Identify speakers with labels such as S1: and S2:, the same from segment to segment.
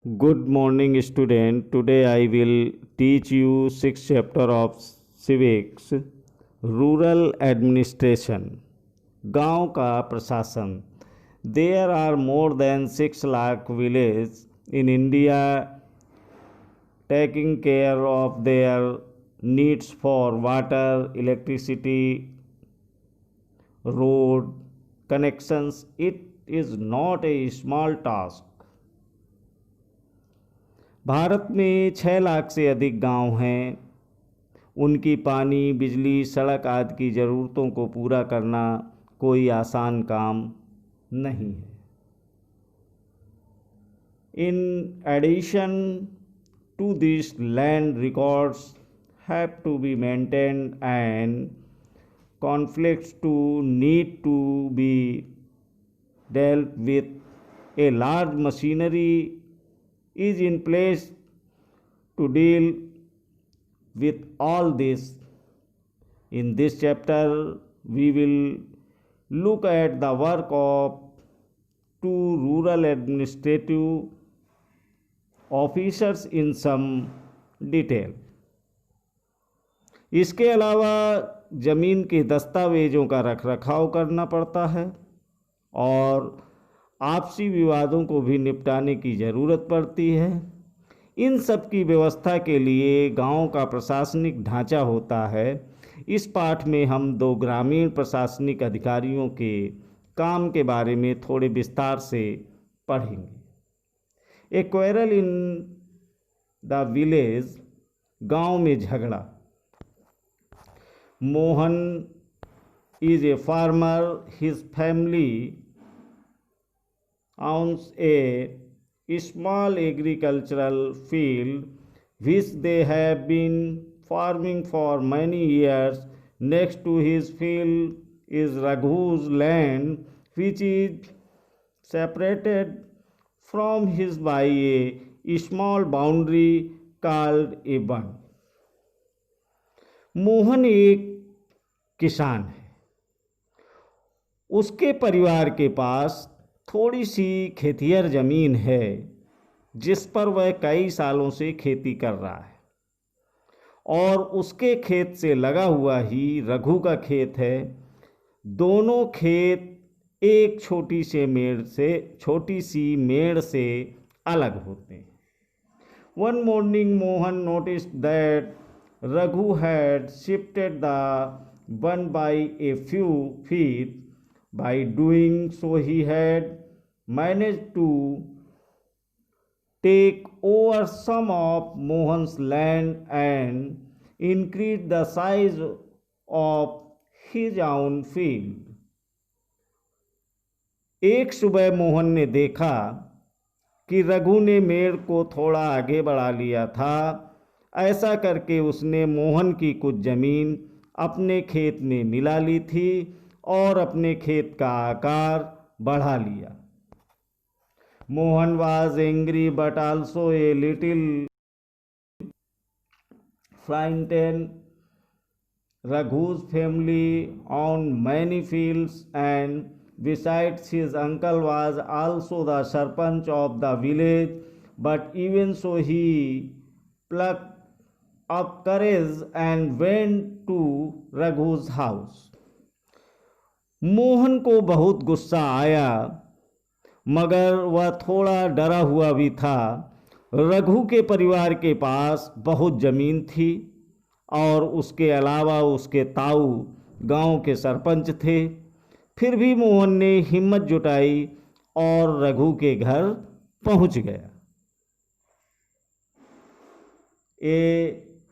S1: Good morning, student. Today I will teach you sixth chapter of civics, rural administration, गांव का प्रशासन. There are more than 6 lakh villages in India taking care of their needs for water, electricity, road connections. It is not a small task. Bharat में 6 लाख से अधिक गांव हैं. उनकी पानी, बिजली, सड़क आदि की ज़रूरतों को पूरा करना कोई आसान काम नहीं है. In addition to this, land records have to be maintained and conflicts to need to be dealt with. A large machinery is in place to deal with all this. In this chapter, we will look at the work of two rural administrative officers in some detail. इसके अलावा ज़मीन के दस्तावेज़ों का रखरखाव करना पड़ता है और आपसी विवादों को भी निपटाने की ज़रूरत पड़ती है. इन सब की व्यवस्था के लिए गांव का प्रशासनिक ढांचा होता है. इस पाठ में हम 2 ग्रामीण प्रशासनिक अधिकारियों के काम के बारे में थोड़े विस्तार से पढ़ेंगे. ए क्वेरल इन द विलेज, गांव में झगड़ा. Mohan is a farmer. His family owns a small agricultural field which they have been farming for many years. Next to his field is Raghu's land, which is separated from his by a small boundary called a bund. Mohan एक किसान है. उसके परिवार के पास थोड़ी सी खेतिहर ज़मीन है जिस पर वह कई सालों से खेती कर रहा है और उसके खेत से लगा हुआ ही रघु का खेत है. दोनों खेत एक छोटी सी मेड़ से अलग होते हैं. One morning Mohan noticed that Raghu had shifted the one by a few feet. By doing so, he had managed to take over some of Mohan's land and increase the size of his own field. एक सुबह मोहन ने देखा कि रघु ने मेड़ को थोड़ा आगे बढ़ा लिया था. ऐसा करके उसने मोहन की कुछ ज़मीन अपने खेत में मिला ली थी और अपने खेत का आकार बढ़ा लिया. Mohan was angry but also a little frightened. Raghu's family owned many fields and besides his uncle was also the sarpanch of the village. But even so, he plucked up courage and went to Raghu's house. Mohan को बहुत गुस्सा आया मगर वह थोड़ा डरा हुआ भी था. रघु के परिवार के पास बहुत ज़मीन थी और उसके अलावा उसके ताऊ गांव के सरपंच थे. फिर भी मोहन ने हिम्मत जुटाई और रघु के घर पहुंच गया. ए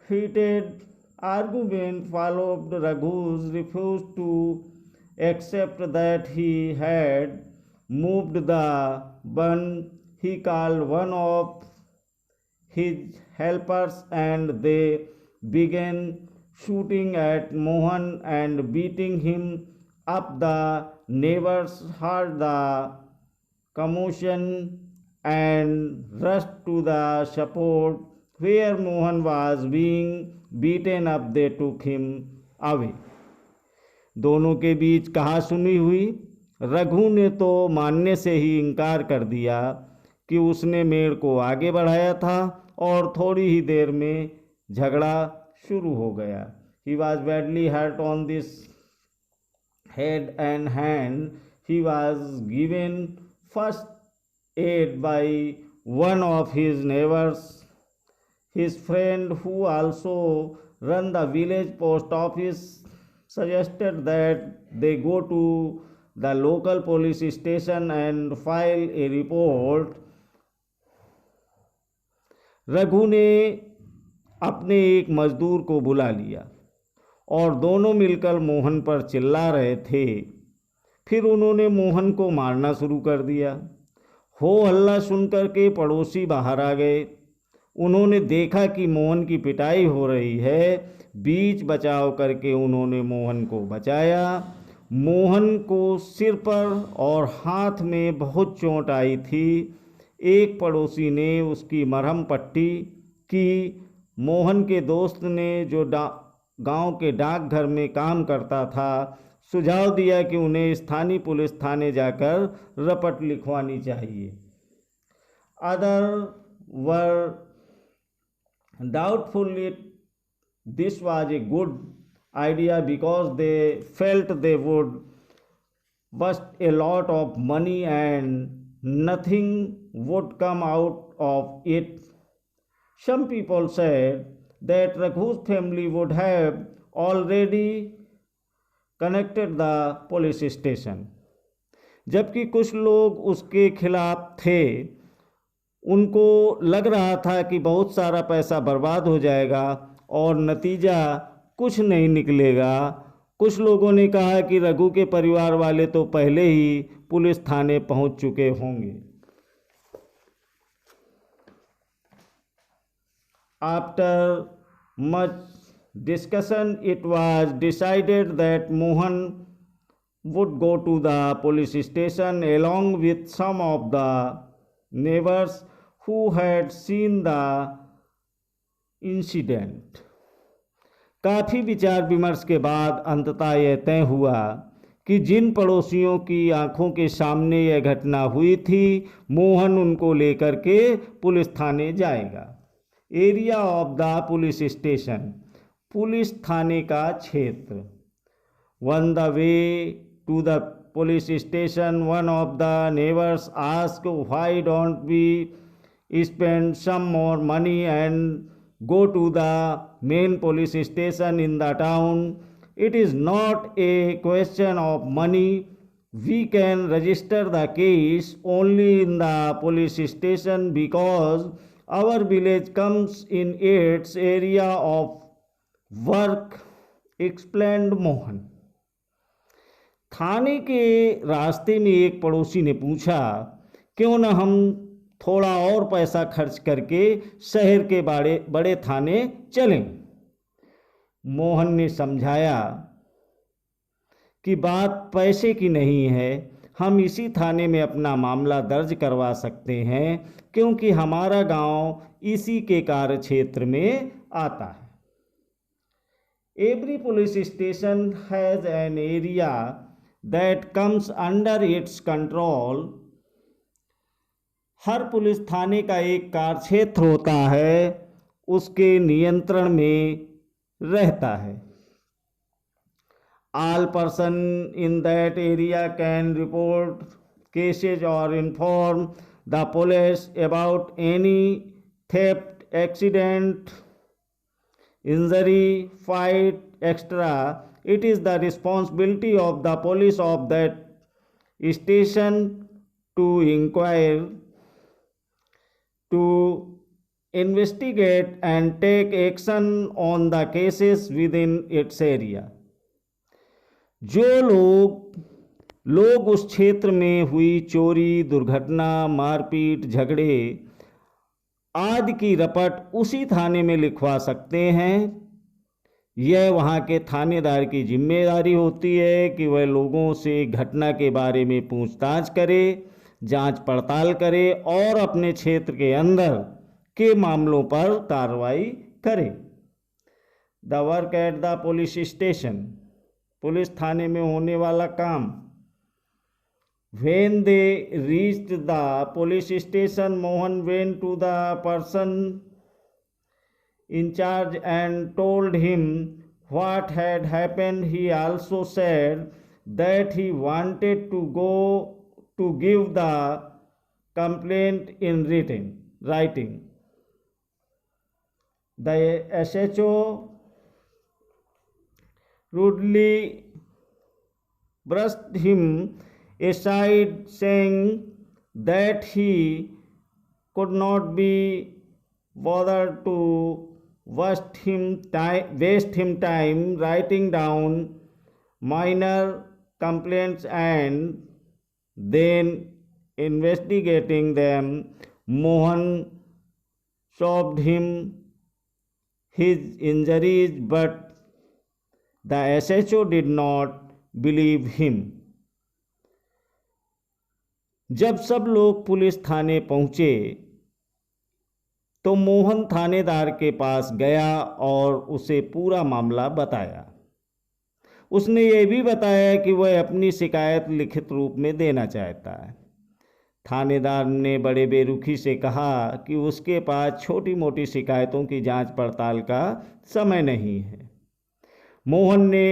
S1: heated argument followed. Raghu's refused to except that he had moved the bund. He called one of his helpers and they began shooting at Mohan and beating him up. The neighbors heard the commotion and rushed to the support. Where Mohan was being beaten up, they took him away. दोनों के बीच कहासुनी हुई. रघु ने तो मानने से ही इनकार कर दिया कि उसने मेड़ को आगे बढ़ाया था और थोड़ी ही देर में झगड़ा शुरू हो गया। He was badly hurt on this head and hand. He was given first aid by one of his neighbors. His friend, who also run the village post office, suggested that they go to the local police station and file a report. Raghu ने अपने एक मजदूर को बुला लिया और दोनों मिलकर मोहन पर चिल्ला रहे थे। फिर उन्होंने मोहन को मारना शुरू कर दिया। हो हल्ला सुनकर के पड़ोसी बाहर आ गए। उन्होंने देखा कि मोहन की पिटाई हो रही है। बीच बचाव करके उन्होंने मोहन को बचाया। मोहन को सिर पर और हाथ में बहुत चोट आई थी। एक पड़ोसी ने उसकी मरहम पट्टी की। मोहन के दोस्त ने, जो गांव के डाकघर में काम करता था, सुझाव दिया कि उन्हें स्थानीय पुलिस थाने जाकर रपट लिखवानी चाहिए। Other were doubtful it this was a good idea because they felt they would waste a lot of money and nothing would come out of it. Some people said that Raghu's family would have already connected the police station. जबकि कुछ लोग उसके खिलाफ थे। उनको लग रहा था कि बहुत सारा पैसा बर्बाद हो जाएगा और नतीजा कुछ नहीं निकलेगा। कुछ लोगों ने कहा कि रघु के परिवार वाले तो पहले ही पुलिस थाने पहुंच चुके होंगे। After much discussion it was decided that Mohan would go to the police station along with some of the neighbors who had seen the incident. काफ़ी विचार विमर्श के बाद अंततः यह तय हुआ कि जिन पड़ोसियों की आंखों के सामने यह घटना हुई थी, मोहन उनको लेकर के पुलिस थाने जाएगा। Area of the police station, police थाने का क्षेत्र। On the way to the police station, one of the neighbours ask, why don't we spend some more money and go to the main police station in the town? It is not a question of money. We can register the case only in the police station because our village comes in its area of work, explained Mohan. थाने के रास्ते में एक पड़ोसी ने पूछा, क्यों न हम थोड़ा और पैसा खर्च करके शहर के बड़े थाने चलें। मोहन ने समझाया कि बात पैसे की नहीं है, हम इसी थाने में अपना मामला दर्ज करवा सकते हैं क्योंकि हमारा गांव इसी के कार्य क्षेत्र में आता है। Every police station has an area that comes under its control. हर पुलिस थाने का एक कार्य क्षेत्र होता है, उसके नियंत्रण में रहता है। All person in that area can report cases or inform the police about any theft, accident, injury, fight, etc. It is the responsibility of the police of that station to inquire, to investigate and take action on the cases within its area. जो लोग उस क्षेत्र में हुई चोरी, दुर्घटना, मारपीट, झगड़े आदि की रपट उसी थाने में लिखवा सकते हैं। यह वहाँ के थानेदार की जिम्मेदारी होती है कि वह लोगों से घटना के बारे में पूछताछ करे, जांच पड़ताल करे और अपने क्षेत्र के अंदर के मामलों पर कार्रवाई करे। The work at the police station, police थाने में होने वाला काम। When they reached the police station, Mohan went to the person in charge and told him what had happened. He also said that he wanted to go to give the complaint in writing. The SHO rudely brushed him aside, saying that he could not be bothered to waste him time writing down minor complaints and then investigating them. Mohan showed him his injuries, but the SHO did not believe him. जब सब लोग police थाने पहुंचे तो मोहन थानेदार के पास गया और उसे पूरा मामला बताया। उसने ये भी बताया कि वह अपनी शिकायत लिखित रूप में देना चाहता है। थानेदार ने बड़े बेरुखी से कहा कि उसके पास छोटी मोटी शिकायतों की जांच पड़ताल का समय नहीं है। मोहन ने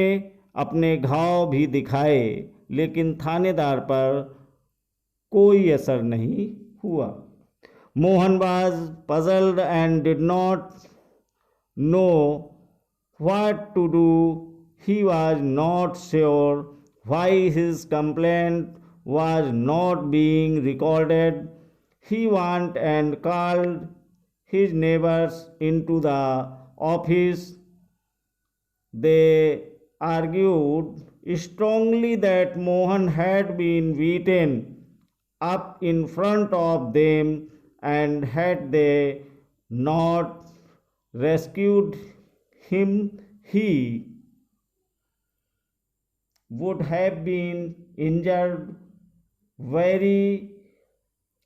S1: अपने घाव भी दिखाए, लेकिन थानेदार पर कोई असर नहीं हुआ। Mohan was puzzled and did not know what to do. He was not sure why his complaint was not being recorded. He went and called his neighbors into the office. They argued strongly that Mohan had been beaten up in front of them, and had they not rescued him, he would have been injured very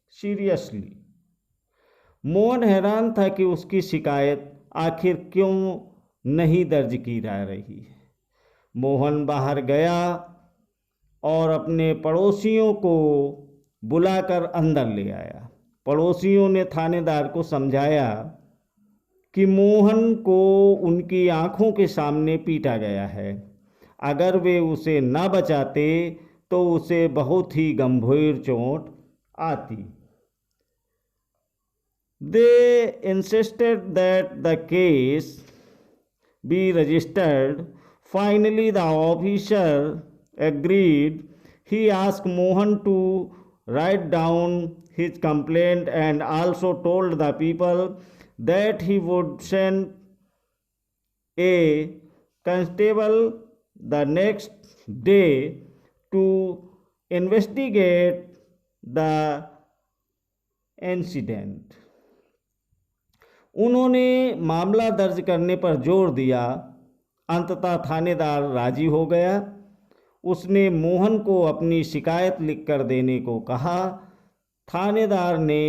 S1: seriously. Mohan हैरान था कि उसकी शिकायत आखिर क्यों नहीं दर्ज की जा रही है। मोहन बाहर गया और अपने पड़ोसियों को बुलाकर अंदर ले आया। पड़ोसियों ने थानेदार को समझाया कि मोहन को उनकी आंखों के सामने पीटा गया है। अगर वे उसे न बचाते तो उसे बहुत ही गंभीर चोट आती। They insisted that the case be registered. Finally, the officer agreed. He asked Mohan to write down his complaint and also told the people that he would send a constable the next day to investigate the incident. उन्होंने मामला दर्ज करने पर जोर दिया। अंततः थानेदार राजी हो गया। उसने मोहन को अपनी शिकायत लिखकर देने को कहा। थानेदार ने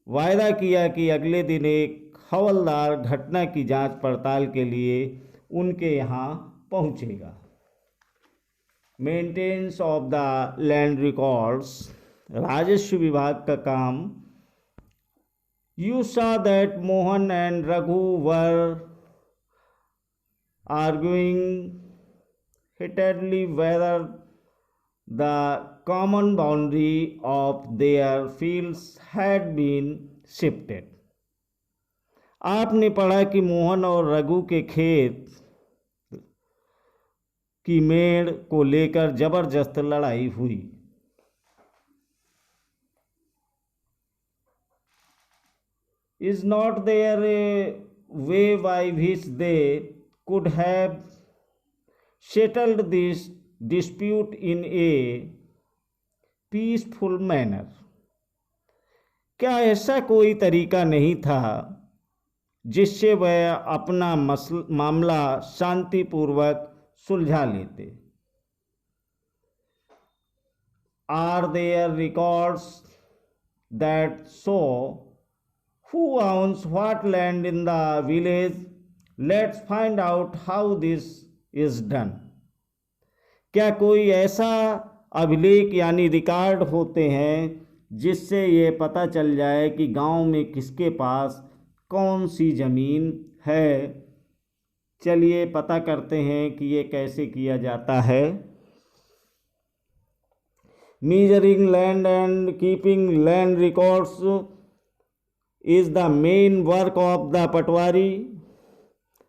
S1: वायदा किया कि अगले दिन एक हवलदार घटना की जांच पड़ताल के लिए उनके यहाँ पहुँचेगा। Maintenance of the land records, राजस्व विभाग का काम। You saw that Mohan and Raghu were arguing heatedly whether the common boundary of their fields had been shifted. आपने पढ़ा कि मोहन और रघु के खेत की मेड़ को लेकर जबरदस्त लड़ाई हुई। Is not there a way by which they could have settled this dispute in a peaceful manner? क्या ऐसा कोई तरीका नहीं था जिससे वह अपना मामला शांतिपूर्वक सुलझा लेते? Are there records that show who owns what land in the village? Let's find out how this is done. क्या कोई ऐसा अभिलेख यानी रिकॉर्ड होते हैं, जिससे ये पता चल जाए कि गांव में किसके पास कौन सी ज़मीन है। चलिए पता करते हैं कि ये कैसे किया जाता है। Measuring land and keeping land records is the main work of the patwari.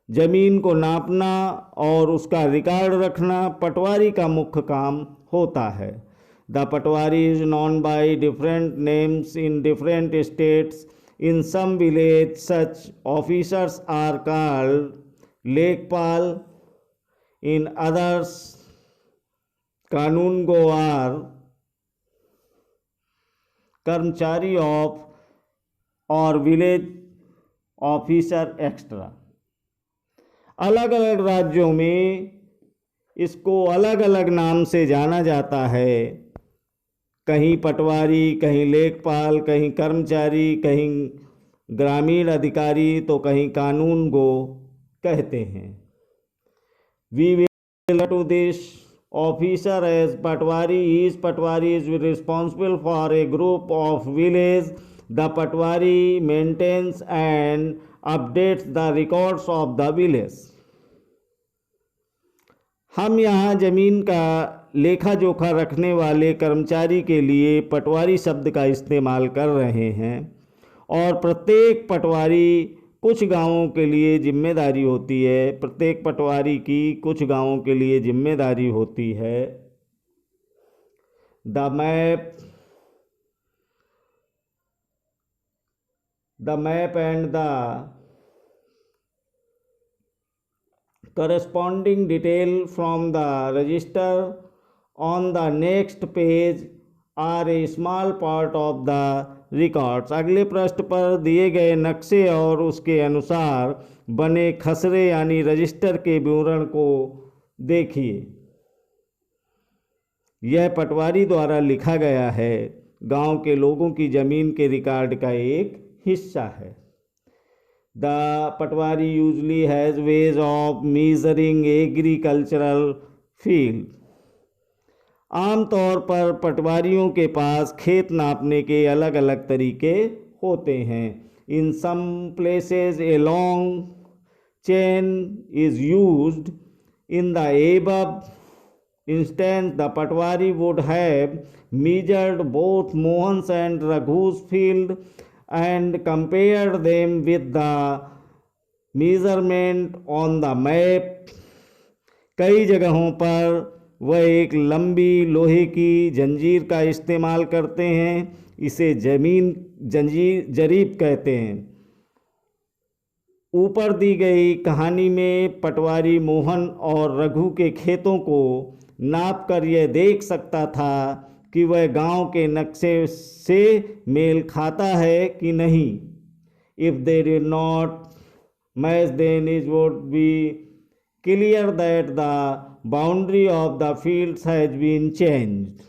S1: जमीन को नापना और उसका रिकॉर्ड रखना पटवारी का मुख्य काम होता है। The patwari is known by different names in different states. In some village such officers are called lekhpal, in others kanungo are karmachari of or village officer extra. अलग अलग राज्यों में इसको अलग अलग नाम से जाना जाता है। कहीं पटवारी, कहीं लेखपाल, कहीं कर्मचारी, कहीं ग्रामीण अधिकारी, तो कहीं कानूनगो कहते हैं। We will to this officer as patwari. Each patwari is responsible for a group of village. The patwari maintains and updates the records of the village. हम यहाँ जमीन का लेखा जोखा रखने वाले कर्मचारी के लिए पटवारी शब्द का इस्तेमाल कर रहे हैं, और प्रत्येक पटवारी कुछ गांवों के लिए जिम्मेदारी होती है। प्रत्येक पटवारी की कुछ गांवों के लिए जिम्मेदारी होती है। The map and the corresponding detail from the register on the next page are a small part of the records। अगले पृष्ठ पर दिए गए नक्शे और उसके अनुसार बने खसरे यानी रजिस्टर के विवरण को देखिए। यह पटवारी द्वारा लिखा गया है, गांव के लोगों की जमीन के रिकॉर्ड का एक हिस्सा है। The Patwari usually has ways of measuring agricultural field। आमतौर पर पटवारियों के पास खेत नापने के अलग अलग तरीके होते हैं। In some places a long chain is used। In the above instance the Patwari would have measured both Mohan's and Raghu's field and compared them with the measurement on the map। कई जगहों पर वह एक लंबी लोहे की जंजीर का इस्तेमाल करते हैं। इसे जमीन जरीब कहते हैं। ऊपर दी गई कहानी में पटवारी मोहन और रघु के खेतों को नाप कर यह देख सकता था कि वह गांव के नक्शे से मेल खाता है कि नहीं। If they did not match then it would be clear that the boundary of the fields has been changed.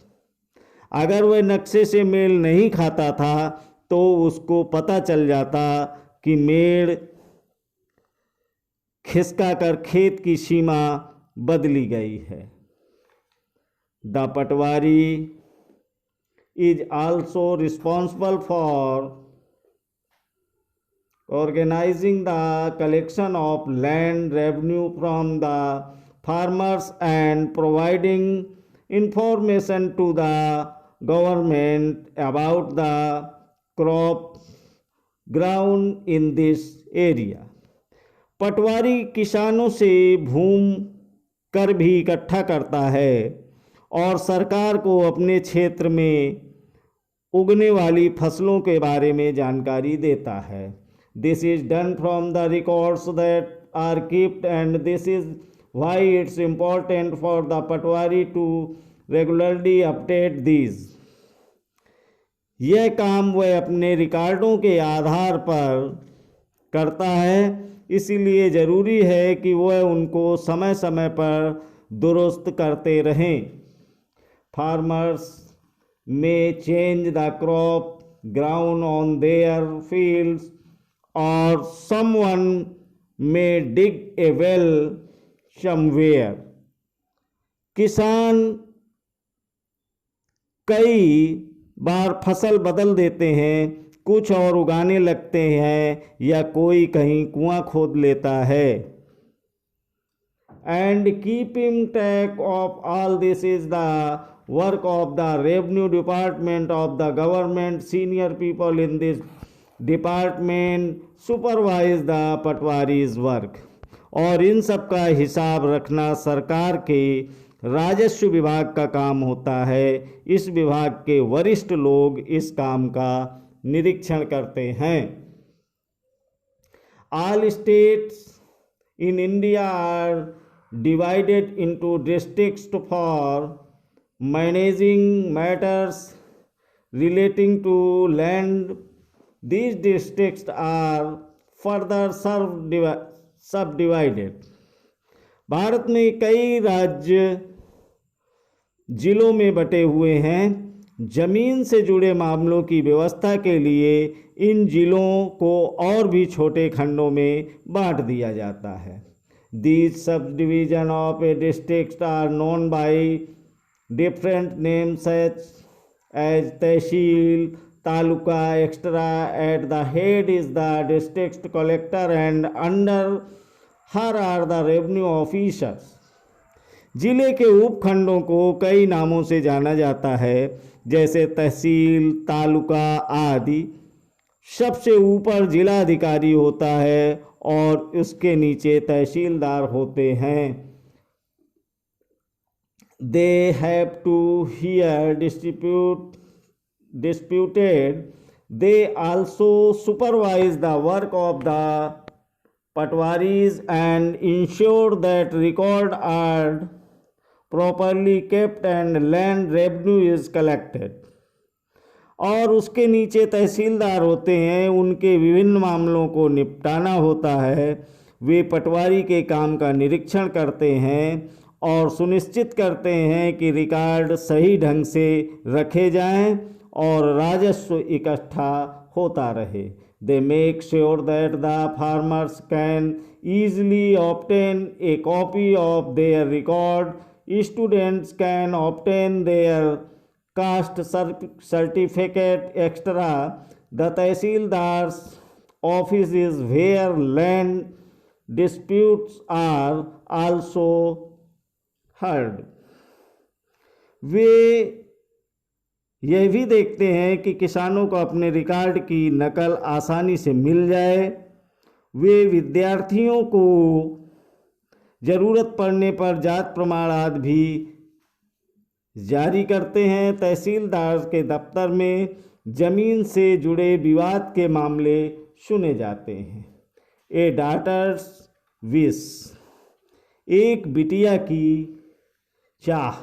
S1: अगर वह नक्शे से मेल नहीं खाता था तो उसको पता चल जाता कि मेड़ खिसका कर खेत की सीमा बदली गई है। The Patwari is also responsible for organizing the collection of land revenue from the farmers and providing information to the government about the crop ground in this area। पटवारी किसानों से भूमि कर भी इकट्ठा करता है और सरकार को अपने क्षेत्र में उगने वाली फसलों के बारे में जानकारी देता है। This is done from the records that are kept and this is why it's important for the patwari to regularly update these. यह काम वह अपने रिकॉर्डों के आधार पर करता है, इसीलिए ज़रूरी है कि वह उनको समय समय पर दुरुस्त करते रहें। Farmers may change the crop ground on their fields or someone may dig a well somewhere। किसान कई बार फसल बदल देते हैं, कुछ और उगाने लगते हैं, या कोई कहीं कुआं खोद लेता है। And keeping track of all this is the work of the revenue department of the government. Senior people in this department supervise the patwari's work. और इन सब का हिसाब रखना सरकार के राजस्व विभाग का काम होता है। इस विभाग के वरिष्ठ लोग इस काम का निरीक्षण करते हैं। All states in India are divided into districts for managing matters relating to land. These districts are further subdivided. Bharat में कई राज्य जिलों में बटे हुए हैं। जमीन से जुड़े मामलों की व्यवस्था के लिए इन जिलों को और भी छोटे खंडों में बांट दिया जाता है। These subdivision of a district are known by different names such as tehsil, taluka, etc. At the head is the district collector and under her are the revenue officers. जिले के उपखंडों को कई नामों से जाना जाता है, जैसे तहसील, तालुका आदि। सबसे ऊपर जिला अधिकारी होता है और उसके नीचे तहसीलदार होते हैं। They have to hear disputed. They also supervise the work of the patwaris and ensure that records are properly kept and land revenue is collected. और उसके नीचे तहसीलदार होते हैं, उनके विभिन्न मामलों को निपटाना होता है। वे पटवारी के काम का निरीक्षण करते हैं और सुनिश्चित करते हैं कि रिकॉर्ड सही ढंग से रखे जाएं और राजस्व इकट्ठा होता रहे। They make sure that the farmers can easily obtain a copy of their record. Students can obtain their caste certificate, etc. The Tehsildar's office is where land disputes are also heard. वे यह भी देखते हैं कि किसानों को अपने record की नकल आसानी से मिल जाए। वे विद्यार्थियों को ज़रूरत पड़ने पर जात प्रमाण आदि भी जारी करते हैं। तहसीलदार के दफ्तर में जमीन से जुड़े विवाद के मामले सुने जाते हैं। ए डॉटर्स विश, एक बिटिया की चाह।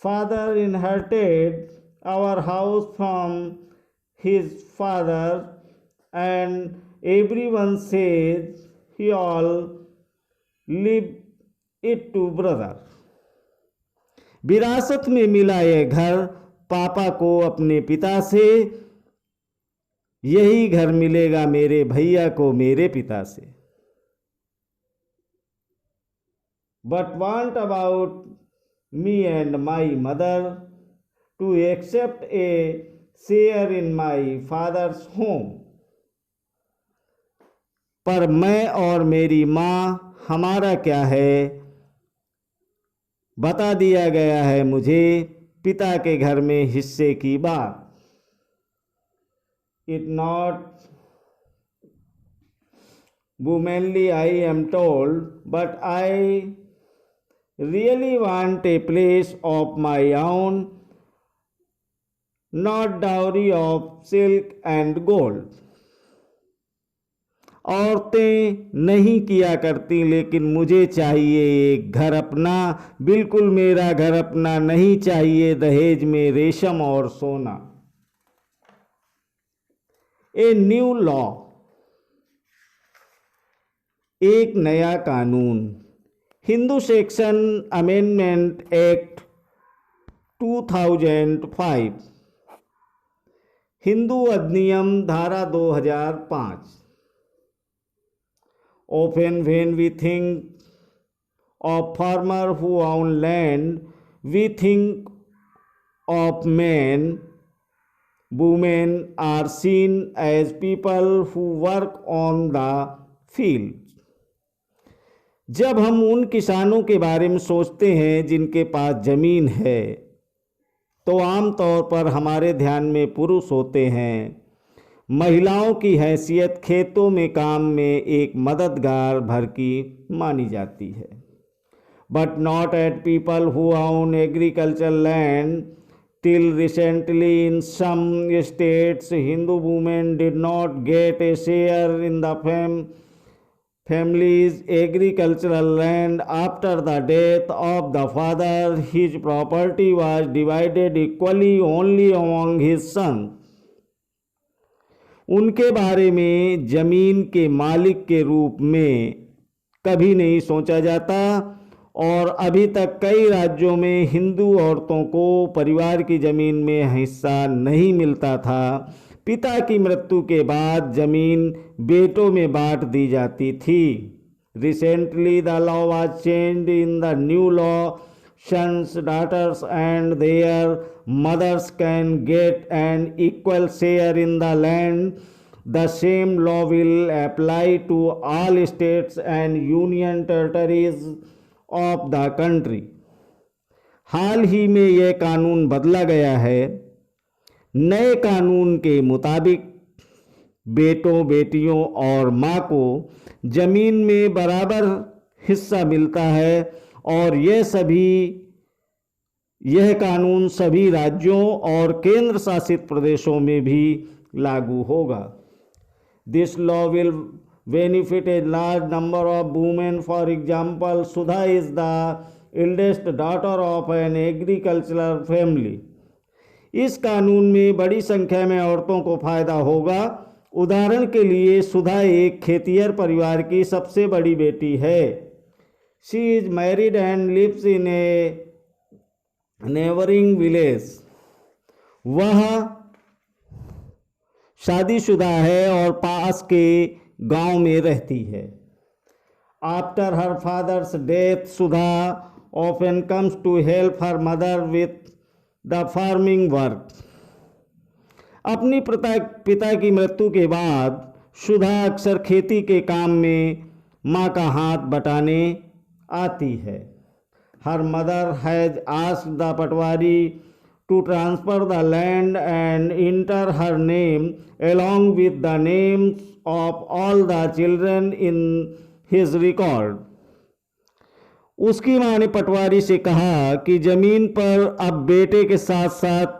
S1: Father inherited our house from his father and everyone says he all leave it to brother. विरासत में मिला यह घर पापा को अपने पिता से, यही घर मिलेगा मेरे भैया को मेरे पिता से। But what about me and my mother to accept a share in my father's home? पर मैं और मेरी माँ, हमारा क्या है? बता दिया गया है मुझे पिता के घर में हिस्से की बात। It not womanly, I am told, but I really want a place of my own, not dowry of silk and gold. औरतें नहीं किया करती, लेकिन मुझे चाहिए एक घर अपना। बिल्कुल मेरा घर अपना नहीं चाहिए दहेज में रेशम और सोना। ए न्यू लॉ, एक नया कानून। Hindu section amendment act 2005, Hindu अधिनियम धारा 2005। Often when we think of farmers who own land. We think of men, women are seen as people who work on the field. जब हम उन किसानों के बारे में सोचते हैं जिनके पास जमीन है, तो आमतौर पर हमारे ध्यान में पुरुष होते हैं। महिलाओं की हैसियत खेतों में काम में एक मददगार भर की मानी जाती है। But not at people who own agriculture land. Till recently in some states, Hindu women did not get a share in the family's agricultural land. After the death of the father, his property was divided equally only among his sons. उनके बारे में जमीन के मालिक के रूप में कभी नहीं सोचा जाता और अभी तक कई राज्यों में हिंदू औरतों को परिवार की जमीन में हिस्सा नहीं मिलता था। पिता की मृत्यु के बाद जमीन बेटों में बांट दी जाती थी। Recently the law was changed in the new law sons, daughters and their mothers can get an equal share in the land. The same law will apply to all states and union territories of the country. हाल ही में यह कानून बदला गया है। नए कानून के मुताबिक बेटों, बेटियों और माँ को जमीन में बराबर हिस्सा मिलता है और यह कानून सभी राज्यों और केंद्र शासित प्रदेशों में भी लागू होगा। This law will benefit a large number of women. For example, Sudha is the eldest daughter of an agricultural family. इस कानून में बड़ी संख्या में औरतों को फायदा होगा। उदाहरण के लिए, सुधा एक खेतिहर परिवार की सबसे बड़ी बेटी है। She is married and lives in a neighboring village. वह शादीशुदा है और पास के गांव में रहती है। After her father's death, Sudha often comes to help her mother with the farming work. अपनी पिता की मृत्यु के बाद सुधा अक्सर खेती के काम में माँ का हाथ बटाने आती है। Her mother has asked the Patwari to transfer the land and enter her name along with the names of all the children in his record. उसकी माँ ने पटवारी से कहा कि जमीन पर अब बेटे के साथ साथ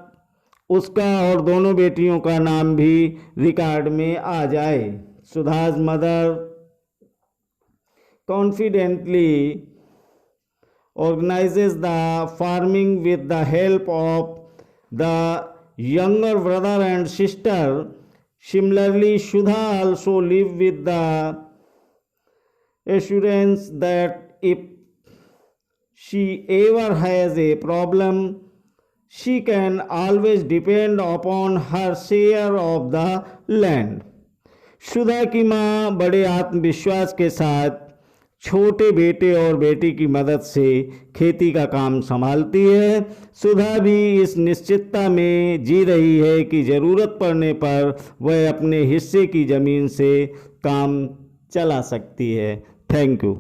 S1: उसका और दोनों बेटियों का नाम भी रिकॉर्ड में आ जाए। Sudha's mother confidently organizes the farming with the help of the younger brother and sister. Similarly, Sudha also lives with the assurance that if she ever has a problem, she can always depend upon her share of the land. सुधा की माँ बड़े आत्मविश्वास के साथ छोटे बेटे और बेटी की मदद से खेती का काम संभालती है। सुधा भी इस निश्चितता में जी रही है कि ज़रूरत पड़ने पर वह अपने हिस्से की ज़मीन से काम चला सकती है। Thank you.